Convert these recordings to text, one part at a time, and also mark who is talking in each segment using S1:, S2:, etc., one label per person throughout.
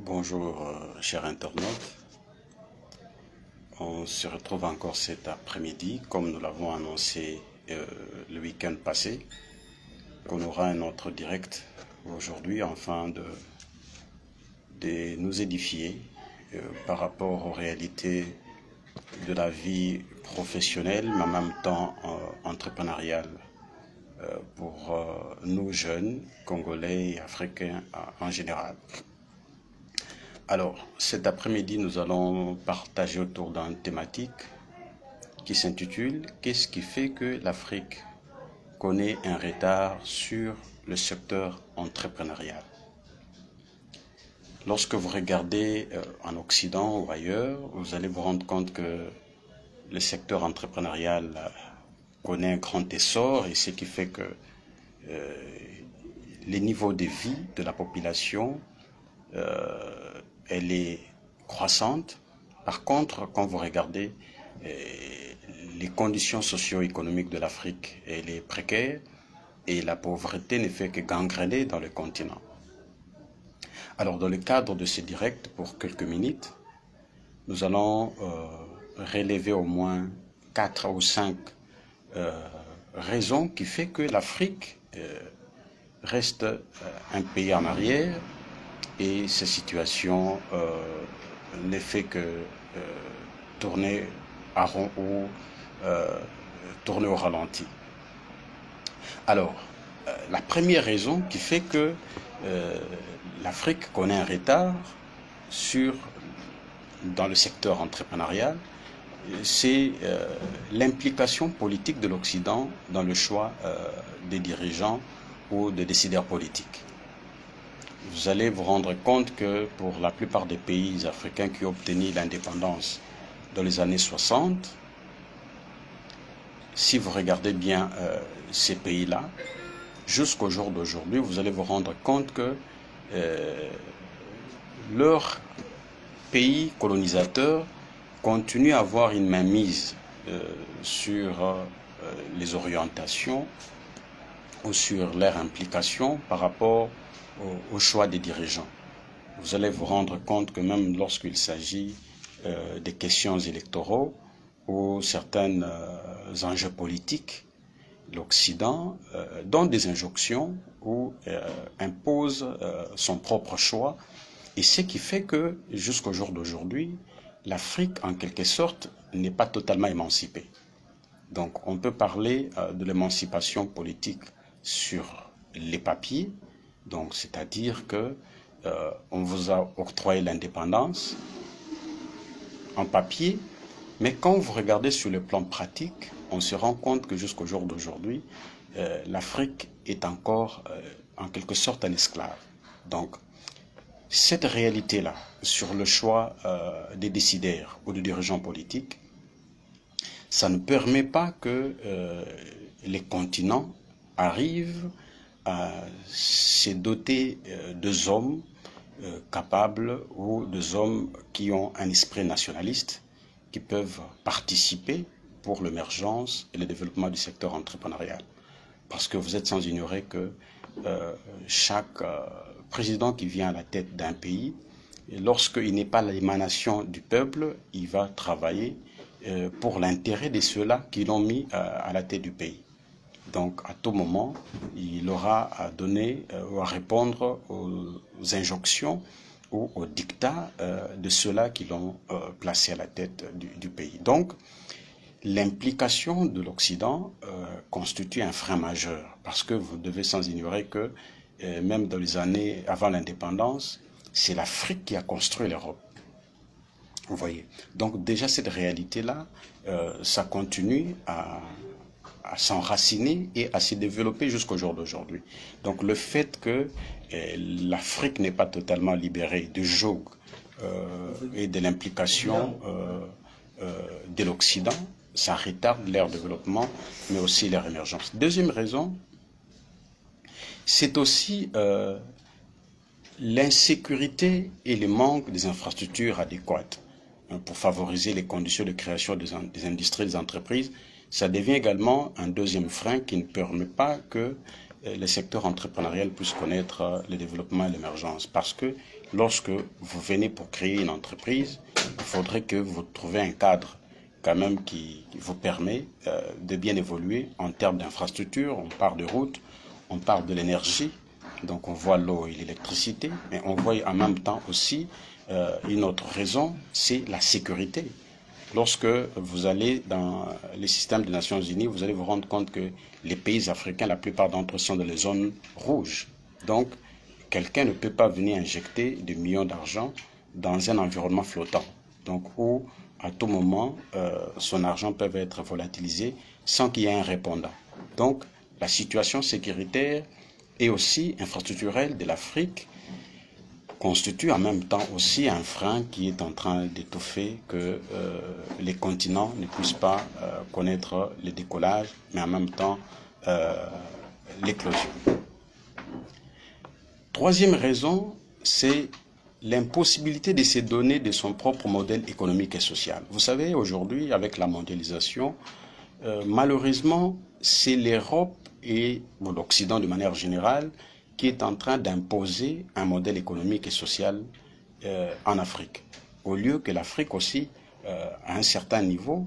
S1: Bonjour chers internautes, on se retrouve encore cet après-midi comme nous l'avons annoncé le week-end passé, qu'on aura un autre direct aujourd'hui afin de nous édifier par rapport aux réalités de la vie professionnelle mais en même temps entrepreneuriale pour nous jeunes, Congolais et Africains en général. Alors, cet après-midi, nous allons partager autour d'une thématique qui s'intitule « Qu'est-ce qui fait que l'Afrique connaît un retard sur le secteur entrepreneurial ?» Lorsque vous regardez en Occident ou ailleurs, vous allez vous rendre compte que le secteur entrepreneurial connaît un grand essor et ce qui fait que les niveaux de vie de la population elle est croissante. Par contre, quand vous regardez les conditions socio-économiques de l'Afrique, elle est précaire et la pauvreté ne fait que gangréner dans le continent. Alors, dans le cadre de ce direct, pour quelques minutes, nous allons relever au moins 4 ou 5 raisons qui font que l'Afrique reste un pays en arrière. Et ces situations ne fait que tourner à rond ou tourner au ralenti. Alors, la première raison qui fait que l'Afrique connaît un retard dans le secteur entrepreneurial, c'est l'implication politique de l'Occident dans le choix des dirigeants ou des décideurs politiques. Vous allez vous rendre compte que pour la plupart des pays africains qui ont obtenu l'indépendance dans les années 60, si vous regardez bien ces pays-là, jusqu'au jour d'aujourd'hui, vous allez vous rendre compte que leurs pays colonisateurs continuent à avoir une mainmise sur les orientations ou sur leur implication par rapport au choix des dirigeants. Vous allez vous rendre compte que même lorsqu'il s'agit des questions électoraux ou certains enjeux politiques, l'Occident donne des injonctions ou impose son propre choix. Et ce qui fait que jusqu'au jour d'aujourd'hui, l'Afrique, en quelque sorte, n'est pas totalement émancipée. Donc on peut parler de l'émancipation politique sur les papiers, donc c'est-à-dire que on vous a octroyé l'indépendance en papier, mais quand vous regardez sur le plan pratique, on se rend compte que jusqu'au jour d'aujourd'hui, l'Afrique est encore en quelque sorte un esclave. Donc cette réalité-là sur le choix des décideurs ou des dirigeants politiques, ça ne permet pas que les continents arrivent à se doter de hommes capables ou de hommes qui ont un esprit nationaliste, qui peuvent participer pour l'émergence et le développement du secteur entrepreneurial. Parce que vous êtes sans ignorer que chaque président qui vient à la tête d'un pays, lorsqu'il n'est pas l'émanation du peuple, il va travailler pour l'intérêt de ceux-là qui l'ont mis à la tête du pays. Donc, à tout moment, il aura à donner ou à répondre aux injonctions ou aux dictats de ceux-là qui l'ont placé à la tête du pays. Donc, l'implication de l'Occident constitue un frein majeur parce que vous devez sans ignorer que même dans les années avant l'indépendance, c'est l'Afrique qui a construit l'Europe. Vous voyez. Donc, déjà, cette réalité-là, ça continue à s'enraciner et à se développer jusqu'au jour d'aujourd'hui. Donc le fait que l'Afrique n'est pas totalement libérée du joug et de l'implication de l'Occident, ça retarde leur développement, mais aussi leur émergence. Deuxième raison, c'est aussi l'insécurité et le manque des infrastructures adéquates pour favoriser les conditions de création des industries, des entreprises. Ça devient également un deuxième frein qui ne permet pas que le secteur entrepreneurial puisse connaître le développement et l'émergence. Parce que lorsque vous venez pour créer une entreprise, il faudrait que vous trouviez un cadre quand même qui vous permet de bien évoluer en termes d'infrastructures. On parle de routes, on parle de l'énergie, donc on voit l'eau et l'électricité, mais on voit en même temps aussi une autre raison, c'est la sécurité. Lorsque vous allez dans les systèmes des Nations Unies, vous allez vous rendre compte que les pays africains, la plupart d'entre eux sont dans les zones rouges. Donc, quelqu'un ne peut pas venir injecter des millions d'argent dans un environnement flottant. Donc, où à tout moment, son argent peut être volatilisé sans qu'il y ait un répondant. Donc, la situation sécuritaire et aussi infrastructurelle de l'Afrique constitue en même temps aussi un frein qui est en train d'étouffer que les continents ne puissent pas connaître le décollage, mais en même temps l'éclosion. Troisième raison, c'est l'impossibilité de se donner de son propre modèle économique et social. Vous savez, aujourd'hui, avec la mondialisation, malheureusement, c'est l'Europe et l'Occident de manière générale qui est en train d'imposer un modèle économique et social en Afrique. Au lieu que l'Afrique aussi, à un certain niveau,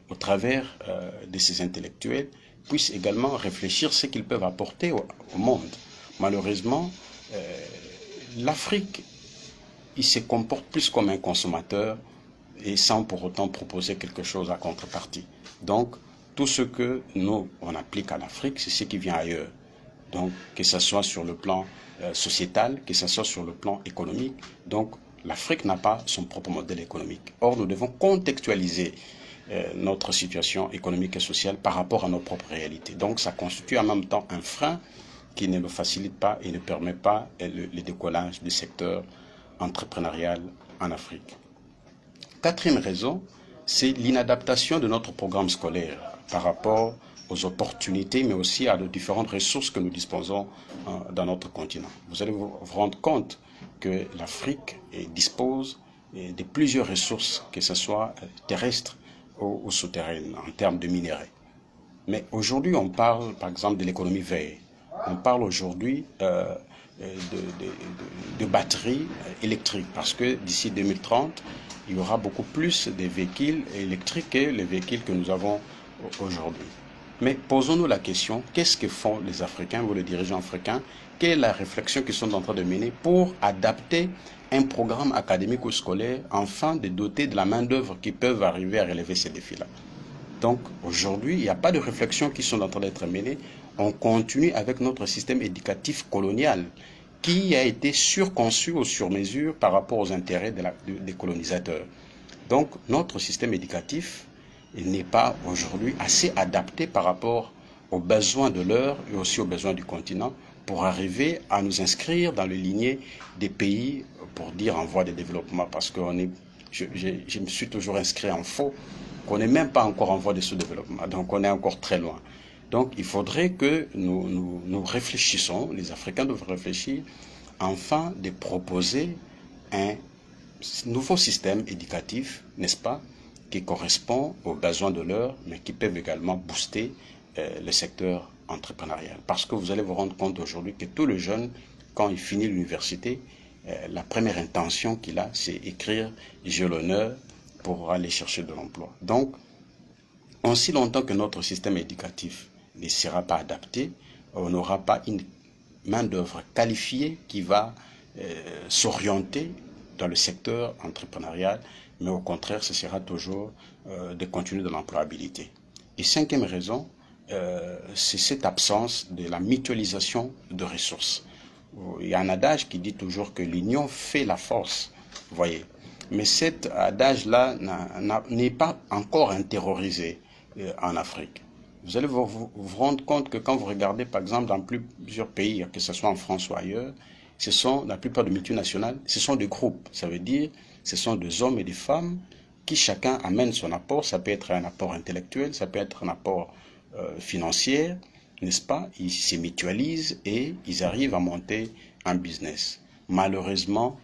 S1: au travers de ses intellectuels, puisse également réfléchir ce qu'ils peuvent apporter au monde. Malheureusement, l'Afrique, il se comporte plus comme un consommateur et sans pour autant proposer quelque chose à contrepartie. Donc, tout ce que nous, on applique à l'Afrique, c'est ce qui vient ailleurs. Donc, que ce soit sur le plan sociétal, que ce soit sur le plan économique. Donc, l'Afrique n'a pas son propre modèle économique. Or, nous devons contextualiser notre situation économique et sociale par rapport à nos propres réalités. Donc, ça constitue en même temps un frein qui ne le facilite pas et ne permet pas le décollage du secteur entrepreneurial en Afrique. Quatrième raison, c'est l'inadaptation de notre programme scolaire par rapport aux opportunités, mais aussi à les différentes ressources que nous disposons dans notre continent. Vous allez vous rendre compte que l'Afrique dispose de plusieurs ressources, que ce soit terrestres ou souterraines, en termes de minerais. Mais aujourd'hui, on parle, par exemple, de l'économie verte. On parle aujourd'hui de batteries électriques, parce que d'ici 2030, il y aura beaucoup plus de véhicules électriques que les véhicules que nous avons aujourd'hui. Mais posons-nous la question, qu'est-ce que font les Africains ou les dirigeants africains? Quelle est la réflexion qu'ils sont en train de mener pour adapter un programme académique ou scolaire afin de doter de la main-d'œuvre qui peuvent arriver à relever ces défis-là? Donc aujourd'hui, il n'y a pas de réflexion qui sont en train d'être menées. On continue avec notre système éducatif colonial qui a été surconçu ou sur mesure par rapport aux intérêts des colonisateurs. Donc notre système éducatif n'est pas aujourd'hui assez adapté par rapport aux besoins de l'heure et aussi aux besoins du continent pour arriver à nous inscrire dans les lignées des pays, pour dire en voie de développement, parce que je me suis toujours inscrit en faux, qu'on n'est même pas encore en voie de sous-développement, donc on est encore très loin. Donc il faudrait que nous réfléchissions, les Africains doivent réfléchir, afin de proposer un nouveau système éducatif, n'est-ce pas, qui correspond aux besoins de l'heure, mais qui peuvent également booster le secteur entrepreneurial. Parce que vous allez vous rendre compte aujourd'hui que tout le jeune, quand il finit l'université, la première intention qu'il a, c'est écrire « j'ai l'honneur » pour aller chercher de l'emploi. Donc, aussi longtemps que notre système éducatif ne sera pas adapté, on n'aura pas une main-d'œuvre qualifiée qui va s'orienter dans le secteur entrepreneurial, mais au contraire, ce sera toujours de continuer de l'employabilité. Et cinquième raison, c'est cette absence de la mutualisation de ressources. Il y a un adage qui dit toujours que l'union fait la force, vous voyez. Mais cet adage-là n'est pas encore intériorisé en Afrique. Vous allez vous rendre compte que quand vous regardez, par exemple, dans plusieurs pays, que ce soit en France ou ailleurs, ce sont, la plupart des multinationales, ce sont des groupes. Ça veut dire, ce sont des hommes et des femmes qui chacun amène son apport. Ça peut être un apport intellectuel, ça peut être un apport financier, n'est-ce pas? Ils se mutualisent et ils arrivent à monter un business. Malheureusement,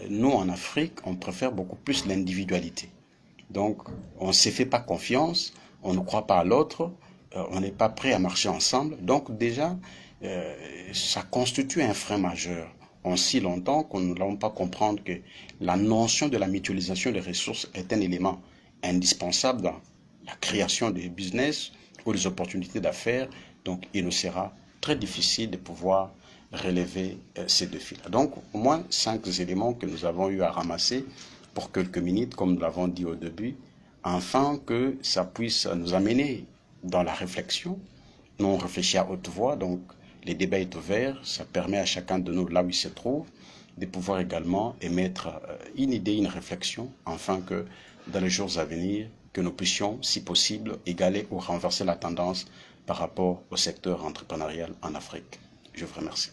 S1: nous en Afrique, on préfère beaucoup plus l'individualité. Donc, on ne se fait pas confiance, on ne croit pas à l'autre, on n'est pas prêt à marcher ensemble. Donc déjà, ça constitue un frein majeur en si longtemps qu'on ne l'avons pas comprendre que la notion de la mutualisation des ressources est un élément indispensable dans la création des business ou des opportunités d'affaires. Donc, il nous sera très difficile de pouvoir relever ces défis-là. Donc, au moins 5 éléments que nous avons eu à ramasser pour quelques minutes, comme nous l'avons dit au début, afin que ça puisse nous amener dans la réflexion. Nous, on réfléchit à haute voix, donc les débats est ouvert, ça permet à chacun de nous, là où il se trouve, de pouvoir également émettre une idée, une réflexion, afin que dans les jours à venir, que nous puissions, si possible, égaler ou renverser la tendance par rapport au secteur entrepreneurial en Afrique. Je vous remercie.